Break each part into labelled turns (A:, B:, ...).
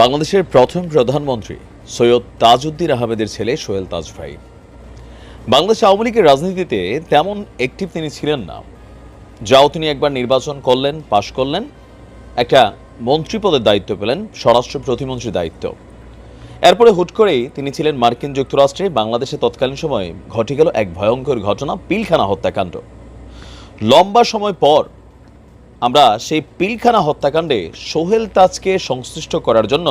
A: বাংলাদেশের প্রথম প্রধানমন্ত্রী সৈয়দ তাজউদ্দিন আহমেদের ছেলে সোহেল তাজ ভাই। বাংলাদেশ আওয়ামী লীগের রাজনীতিতে তেমন অ্যাক্টিভ তিনি ছিলেন না। যাও তিনি একবার নির্বাচন করলেন, পাশ করলেন, একটা মন্ত্রী পদের দায়িত্ব পেলেন, স্বরাষ্ট্র প্রতিমন্ত্রীর দায়িত্ব। এরপরে হুট করেই তিনি ছিলেন মার্কিন যুক্তরাষ্ট্রে। বাংলাদেশে তৎকালীন সময়ে ঘটে গেল এক ভয়ঙ্কর ঘটনা, পিলখানা হত্যাকাণ্ড। লম্বা সময় পর আমরা সেই পিলখানা হত্যাকাণ্ডে সোহেল তাজকে সংশ্লিষ্ট করার জন্য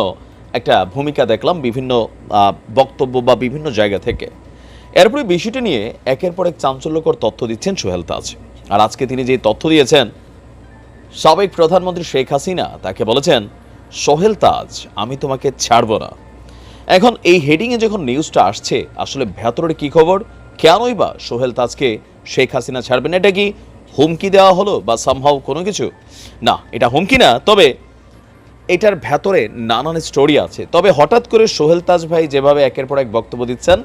A: একটা ভূমিকা দেখলাম বিভিন্ন বক্তব্য বা বিভিন্ন জায়গা থেকে। এরপরে বিষয়টি নিয়ে একের পর এক চাঞ্চল্যকর তথ্য দিচ্ছেন সোহেল তাজ। আর আজকে তিনি যে তথ্য দিয়েছেন, সাবেক প্রধানমন্ত্রী শেখ হাসিনা তাকে বলেছেন, সোহেল তাজ আমি তোমাকে ছাড়ব না। এখন এই হেডিংয়ে যখন নিউজটা আসছে, আসলে ভেতরের কি খবর, কেনই বা সোহেল তাজকে শেখ হাসিনা ছাড়বেন? এটা কি হুমকি দেওয়া হলো বা সামহাও কোনো কিছু? না, এটা হুমকি না, তবে এটার ভেতরে নানান স্টোরি আছে। তবে হঠাৎ করে সোহেল তাজ ভাই যেভাবে একের পর এক বক্তব্য দিচ্ছেন,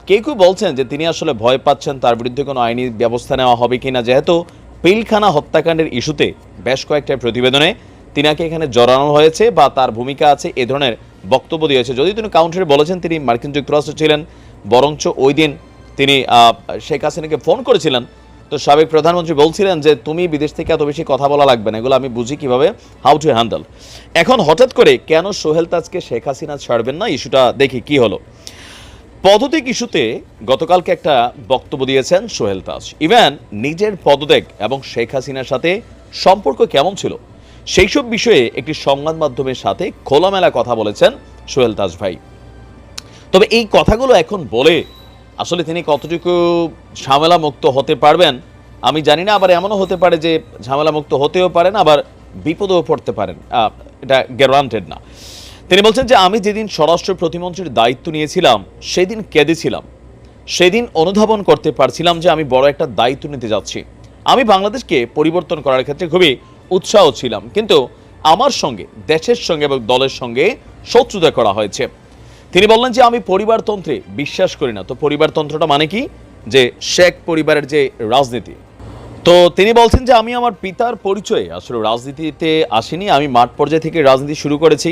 A: কেউ কেউ বলছেন যে তিনি আসলে ভয় পাচ্ছেন তার বিরুদ্ধে কোনো আইনি ব্যবস্থা নেওয়া হবে কিনা, যেহেতু পিলখানা হত্যাকাণ্ডের ইস্যুতে বেশ কয়েকটা প্রতিবেদনে তিনাকে এখানে জড়ানো হয়েছে বা তার ভূমিকা আছে, এ ধরনের বক্তব্য দিয়েছে। যদি তিনি কাউন্টারে বলেছেন তিনি মার্কিন যুক্তরাষ্ট্রে ছিলেন, বরঞ্চ ওই দিন তিনি শেখ হাসিনাকে ফোন করেছিলেন, তো সাবেক প্রধানমন্ত্রী বলছিলেন যে তুমি বিদেশ থেকে এত বেশি কথা বলা লাগবে না, এগুলো আমি বুঝি কিভাবে, হাউ টু হ্যান্ডেল। এখন হঠাৎ করে কেন সোহেল তাজকে শেখ হাসিনা ছাড়বেন না, ইস্যুটা দেখি কি হলো। পদত্যাগ ইস্যুতে গতকালকে একটা বক্তব্য দিয়েছেন সোহেল তাজ। ইভেন নিজের পদত্যাগ এবং শেখ হাসিনার সাথে সম্পর্ক কেমন ছিল সেই সব বিষয়ে একটি সংবাদ মাধ্যমের সাথে খোলামেলা কথা বলেছেন সোহেল তাজ ভাই। তবে এই কথাগুলো এখন বলে আসলে তিনি কতটুকু ঝামেলা মুক্ত হতে পারবেন আমি জানি না। আবার এমনও হতে পারে যে ঝামেলা মুক্ত হতেও পারেন, আবার বিপদেও পড়তে পারেন, এটা গ্যারান্টেড না। তিনি বলছেন যে আমি যেদিন স্বরাষ্ট্র প্রতিমন্ত্রীর দায়িত্ব নিয়েছিলাম সেদিন কেঁদেছিলাম, সেদিন অনুধাবন করতে পারছিলাম যে আমি বড় একটা দায়িত্ব নিতে যাচ্ছি। আমি বাংলাদেশকে পরিবর্তন করার ক্ষেত্রে খুবই উৎসাহ ছিলাম, কিন্তু আমার সঙ্গে, দেশের সঙ্গে এবং দলের সঙ্গে শত্রুতা করা হয়েছে। তিনি বললেন যে আমি পরিবারতন্ত্রে বিশ্বাস করি না। তো পরিবারতন্ত্রটা মানে কি? যে শেখ পরিবারের যে রাজনীতি। তো তিনি বলছেন যে আমি আমার পিতার পরিচয়ে আসলে রাজনীতিতে আসিনি, আমি মাঠ পর্যায় থেকে রাজনীতি শুরু করেছি।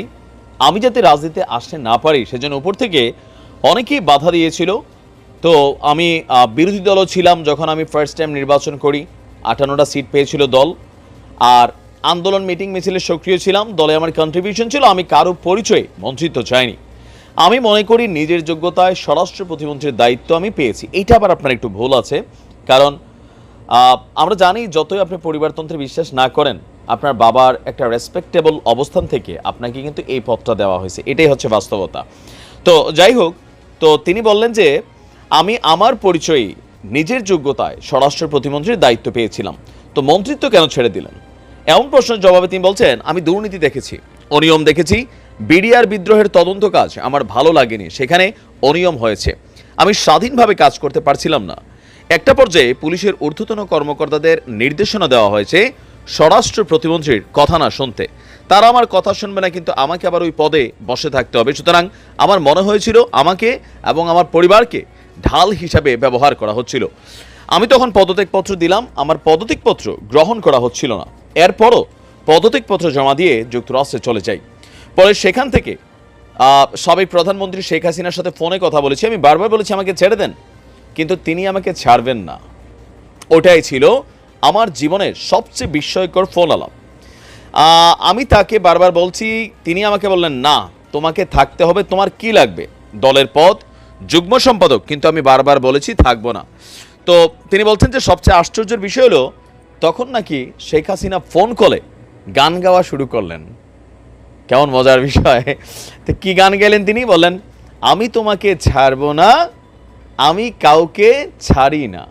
A: আমি যাতে রাজনীতিতে আসতে না পারি সেজন্য উপর থেকে অনেকেই বাধা দিয়েছিল। তো আমি বিরোধী দলও ছিলাম যখন আমি ফার্স্ট টাইম নির্বাচন করি, 58টা সিট পেয়েছিল দল। আর আন্দোলন মিটিং মিছিলে সক্রিয় ছিলাম, দলে আমার কন্ট্রিবিউশন ছিল। আমি কারো পরিচয়ে মন্ত্রিত্ব চাইনি। আমি মনে করি নিজের যোগ্যতায় স্বরাষ্ট্র প্রতিমন্ত্রীর দায়িত্ব আমি পেয়েছি। এইটা আবার আপনার একটু ভুল আছে, কারণ আমরা জানি যতই আপনি পরিবারতন্ত্রে বিশ্বাস না করেন, আপনার বাবার একটা রেসপেক্টেবল অবস্থান থেকে আপনাকে কিন্তু এই পদটা দেওয়া হয়েছে, এটাই হচ্ছে বাস্তবতা। তো যাই হোক, তো তিনি বললেন যে আমি আমার পরিচয়ে নিজের যোগ্যতায় স্বরাষ্ট্র প্রতিমন্ত্রীর দায়িত্ব পেয়েছিলাম, তো মন্ত্রিত্ব কেন ছেড়ে দিলেন? এমন প্রশ্নের জবাবে তিনি বলছেন আমি দুর্নীতি দেখেছি, অনিয়ম দেখেছি। বিডিআর বিদ্রোহের তদন্ত কাজ আমার ভালো লাগেনি, সেখানে অনিয়ম হয়েছে। আমি স্বাধীনভাবে কাজ করতে পারছিলাম না। একটা পর্যায়ে পুলিশের ঊর্ধ্বতন কর্মকর্তাদের নির্দেশনা দেওয়া হয়েছে স্বরাষ্ট্র প্রতিমন্ত্রীর কথা না শুনতে। তারা আমার কথা শুনবে না, কিন্তু আমাকে আবার ওই পদে বসে থাকতে হবে। সুতরাং আমার মনে হয়েছিল আমাকে এবং আমার পরিবারকে ঢাল হিসাবে ব্যবহার করা হচ্ছিল। আমি তখন পদত্যাগপত্র দিলাম, আমার পদত্যাগপত্র গ্রহণ করা হচ্ছিল না। এরপরও পদত্যাগপত্র জমা দিয়ে যুক্তরাষ্ট্রে চলে যাই। পরে সেখান থেকে সাবেক প্রধানমন্ত্রী শেখ হাসিনার সাথে ফোনে কথা বলেছি। আমি বারবার বলেছি আমাকে ছেড়ে দেন, কিন্তু তিনি আমাকে ছাড়বেন না। ওটাই ছিল আমার জীবনের সবচেয়ে বিস্ময়কর ফোন আলাপ। আমি তাকে বারবার বলছি, তিনি আমাকে বললেন না, তোমাকে থাকতে হবে, তোমার কি লাগবে? দলের পদ, যুগ্ম সম্পাদক। কিন্তু আমি বারবার বলেছি থাকবো না। তো তিনি বলছেন যে সবচেয়ে আশ্চর্যের বিষয় হলো তখন নাকি শেখ হাসিনা ফোন কলে গান গাওয়া শুরু করলেন। কেমন মজার বিষয়! তো কি গান গেলেন তিনি? বললেন আমি তোমাকে ছাড়বো না, আমি কাউকে ছাড়ি না।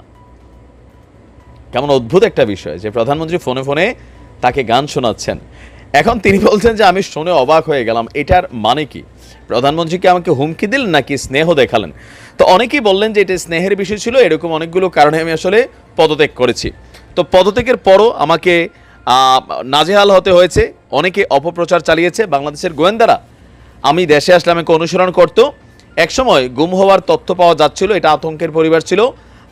A: কেমন অদ্ভুত একটা বিষয় যে প্রধানমন্ত্রী ফোনে ফোনে তাকে গান শোনাচ্ছেন। এখন তিনি বলছেন যে আমি শুনে অবাক হয়ে গেলাম, এটার মানে কি? প্রধানমন্ত্রীকে আমাকে হুমকি দিলেন নাকি স্নেহ দেখালেন? তো অনেকেই বললেন যে এটা স্নেহের বিষয় ছিল। এরকম অনেকগুলো কারণে আমি আসলে পদত্যাগ করেছি। তো পদত্যাগের পরও আমাকে নাজেহাল হতে হয়েছে। অনেকে অপপ্রচার চালিয়েছে। বাংলাদেশের গোয়েন্দারা আমি দেশে আসলে আমাকে অনুসরণ করত। একসময় গুম হওয়ার তথ্য পাওয়া যাচ্ছিল, এটা আতঙ্কের পরিবার ছিল।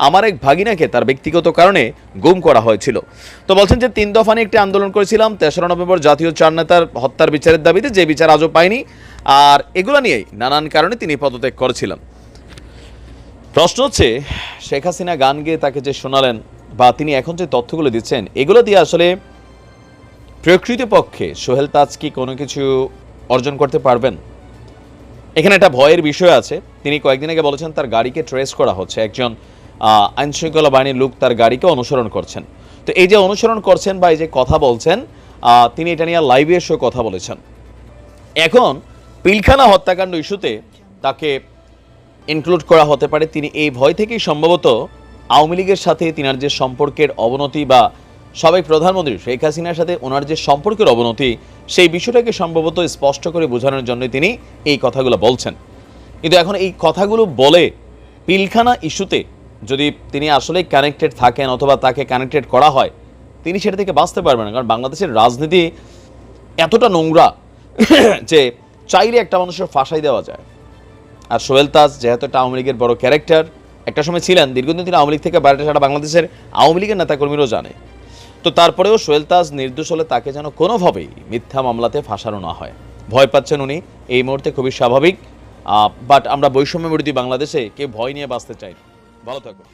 A: আমার এক ভাগিনাকে তার ব্যক্তিগত কারণে গুম করা হয়েছিল। তো বলছেন যে 3 দফা নিয়ে একটি আন্দোলন করেছিলাম 3রা নভেম্বর জাতীয় 4 নেতার হত্যার বিচারের দাবিতে, যে বিচার আজও পায়নি, আর এগুলো নিয়েই নানান কারণে তিনি পদত্যাগ করেছিলেন। প্রশ্ন হচ্ছে, শেখ হাসিনা গান গেয়ে তাকে যে শোনালেন বা তিনি এখন যে তথ্যগুলো দিচ্ছেন, এগুলো দিয়ে আসলে প্রকৃতপক্ষে সোহেল তাজ কি কোনো কিছু অর্জন করতে পারবেন? এখানে একটা ভয়ের বিষয় আছে। তিনি কয়েকদিন আগে বলেছেন তার গাড়িকে ট্রেস করা হচ্ছে, একজন আইনশৃঙ্খলা বাহিনীর লোক তার গাড়িকে অনুসরণ করছেন। তো এই যে অনুসরণ করছেন বা এই যে কথা বলছেন, তিনি এটা নিয়ে লাইভে এসে কথা বলেছেন। এখন পিলখানা হত্যাকাণ্ড ইস্যুতে তাকে ইনক্লুড করা হতে পারে, তিনি এই ভয় থেকেই সম্ভবত আওয়ামী লীগের সাথে তিনার যে সম্পর্কের অবনতি বা সাবেক প্রধানমন্ত্রী শেখ হাসিনার সাথে ওনার যে সম্পর্কের অবনতি, সেই বিষয়টাকে সম্ভবত স্পষ্ট করে বোঝানোর জন্য তিনি এই কথাগুলো বলছেন। কিন্তু এখন এই কথাগুলো বলে পিলখানা ইস্যুতে যদি তিনি আসলে কানেক্টেড থাকেন অথবা তাকে কানেক্টেড করা হয়, তিনি সেটা থেকে বাঁচতে পারবেন না। কারণ বাংলাদেশের রাজনীতি এতটা নোংরা যে চাইলে একটা মানুষের ফাঁসাই দেওয়া যায়। আর সোহেল তাজ যেহেতু একটা আওয়ামী লীগের বড় ক্যারেক্টার, একটা সময় ছিলেন, দীর্ঘদিন তিনি আওয়ামী লীগ থেকে বাইরে, সারা বাংলাদেশের আওয়ামী লীগের নেতাকর্মীরাও জানে। তো তারপরেও সোহেল তাজ নির্দোষ হলে তাকে যেন কোনোভাবেই মিথ্যা মামলাতে ফাঁসানো না হয়। ভয় পাচ্ছেন উনি, এই মুহূর্তে খুবই স্বাভাবিক। বাট আমরা বৈষম্য বিরোধী বাংলাদেশে কেউ ভয় নিয়ে বাঁচতে চাই না। ভালো থাকুন।